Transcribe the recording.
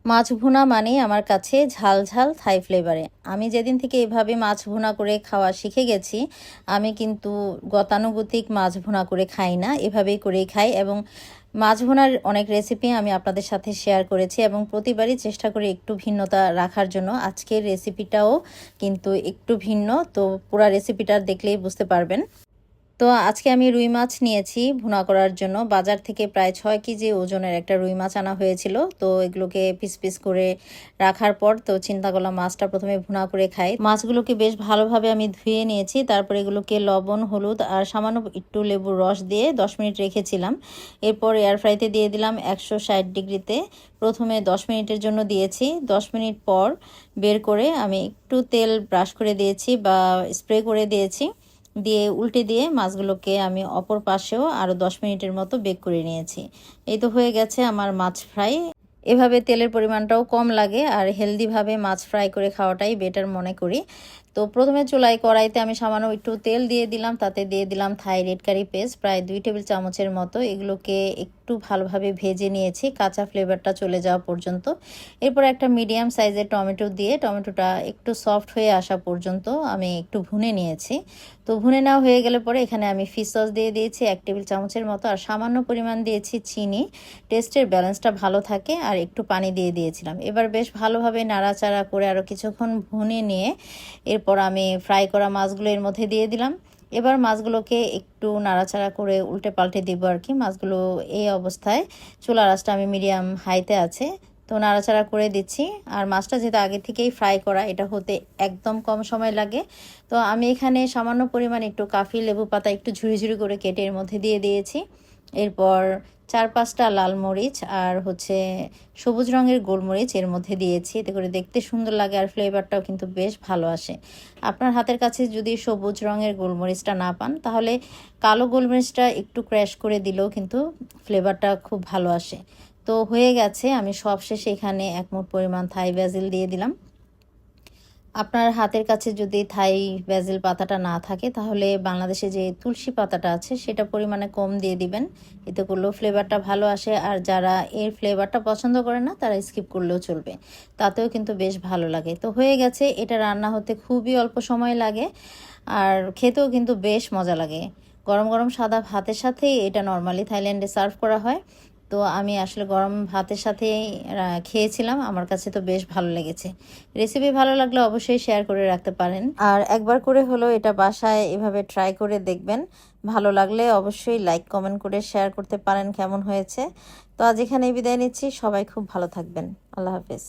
মাছ ভুনা মানেই আমার কাছে ঝাল ঝাল থাই ফ্লেভারে। আমি যেদিন থেকে এভাবে মাছ ভুনা করে খাওয়া শিখে গেছি, আমি কিন্তু গতানুগতিক মাছ ভুনা করে খাই না, এভাবেই করেই খাই। এবং মাছ ভুনার অনেক রেসিপি আমি আপনাদের সাথে শেয়ার করেছি এবং প্রতিবারই চেষ্টা করি একটু ভিন্নতা রাখার জন্য। আজকের রেসিপিটাও কিন্তু একটু ভিন্ন, তো পুরো রেসিপিটা দেখলেই বুঝতে পারবেন। তো আজকে আমি রুই মাছ নিয়েছি ভুনা করার জন্য। বাজার থেকে প্রায় 6 কেজি ওজনের একটা রুই মাছ আনা হয়েছিল। তো এগুলোকে পিস পিস করে রাখার পর তো চিন্তা করলাম মাছটা প্রথমে ভুনা করে খাই। মাছগুলোকে বেশ ভালোভাবে আমি ধুয়ে নিয়েছি, তারপর এগুলোকে লবণ, হলুদ আর সামান্য একটু লেবুর রস দিয়ে 10 মিনিট রেখেছিলাম। এরপর এয়ার ফ্রাইতে দিয়ে দিলাম 160 ডিগ্রিতে। প্রথমে 10 মিনিটের জন্য দিয়েছি। 10 মিনিট পর বের করে আমি একটু তেল ব্রাশ করে দিয়েছি বা স্প্রে করে দিয়েছি, দিয়ে উল্টে দিয়ে মাছগুলোকে আমি অপর পাশেও আরও 10 মিনিটের মতো বেক করে নিয়েছি। এই তো হয়ে গেছে আমার মাছ ফ্রাই। এভাবে তেলের পরিমাণটাও কম লাগে আর হেলদিভাবে মাছ ফ্রাই করে খাওয়াটাই বেটার মনে করি। তো প্রথমে চুলায় কড়াইতে আমি সামান্য একটু তেল দিয়ে দিলাম, তাতে দিয়ে দিলাম থাই রেড কারি পেস্ট প্রায় 2 টেবিল চামচের মতো। এগুলোকে একটু ভালোভাবে ভেজে নিয়েছি কাঁচা ফ্লেভারটা চলে যাওয়া পর্যন্ত। এরপর একটা মিডিয়াম সাইজের টমেটো দিয়ে টমেটোটা একটু সফট হয়ে আসা পর্যন্ত আমি একটু ভুনে নিয়েছি। তো ভুনে নেওয়া হয়ে গেলে পরে এখানে আমি ফিশ সস দিয়ে দিয়েছি 1 টেবিল চামচের মতো আর সামান্য পরিমাণ দিয়েছি চিনি, টেস্টের ব্যালেন্সটা ভালো থাকে, আর একটু পানি দিয়ে দিয়েছিলাম। এবার বেশ ভালোভাবে নাড়াচাড়া করে আরও কিছুক্ষণ ভুনে নিয়ে এরপর আমি ফ্রাই করা মাছগুলো এর মধ্যে দিয়ে দিলাম। এবার মাছগুলোকে একটু নাড়াচাড়া করে উল্টে পাল্টে দিব আর কি। মাছগুলো এই অবস্থায় চুলার আঁচটা আমি মিডিয়াম হাইতে আছে, তো নাড়াচাড়া করে দিচ্ছি। আর মাছটা যেহেতু আগে থেকেই ফ্রাই করা, এটা হতে একদম কম সময় লাগে। তো আমি এখানে সামান্য পরিমাণ একটু কাফি লেবু পাতা একটু ঝুরি ঝুরি করে কেটে এর মধ্যে দিয়ে দিয়েছি। এরপর 4-5টা লাল মরিচ আর সবুজ রঙের গোলমরিচ এর মধ্যে দিয়েছি, এতে করে দেখতে সুন্দর লাগে আর ফ্লেভারটাও কিন্তু বেশ ভালো আসে। আপনার হাতের কাছে যদি সবুজ রঙের গোলমরিচটা না পান, তাহলে কালো গোলমরিচটা একটু ক্র্যাশ করে দিলেও কিন্তু ফ্লেভারটা খুব ভালো আসে। তো হয়ে গেছে, আমি সবশেষে এখানে 1 মুঠ পরিমাণ থাই ব্যাজিল দিয়ে দিলাম। আপনার হাতের কাছে যদি থাই ব্যাজিল পাতাটা না থাকে, তাহলে বাংলাদেশে যে তুলসী পাতাটা আছে সেটা পরিমাণে কম দিয়ে দিবেন, এতে করলেও ফ্লেভারটা ভালো আসে। আর যারা এর ফ্লেভারটা পছন্দ করে না, তারা স্কিপ করলেও চলবে, তাতেও কিন্তু বেশ ভালো লাগে। তো হয়ে গেছে, এটা রান্না হতে খুবই অল্প সময় লাগে আর খেতেও কিন্তু বেশ মজা লাগে। গরম গরম সাদা ভাতের সাথেই এটা নর্মালি থাইল্যান্ডে সার্ভ করা হয়। তো আমি আসলে গরম ভাতের সাথে খেয়েছিলাম, আমার কাছে তো বেশ ভালো লেগেছে। রেসিপি ভালো লাগলে অবশ্যই শেয়ার করে রাখতে পারেন, আর একবার করে হলেও এটা বাসায় এভাবে ট্রাই করে দেখবেন। ভালো লাগলে অবশ্যই লাইক কমেন্ট করে শেয়ার করতে পারেন কেমন হয়েছে। তো আজ এখানেই বিদায় নিচ্ছি, সবাই খুব ভালো থাকবেন। আল্লাহ হাফেজ।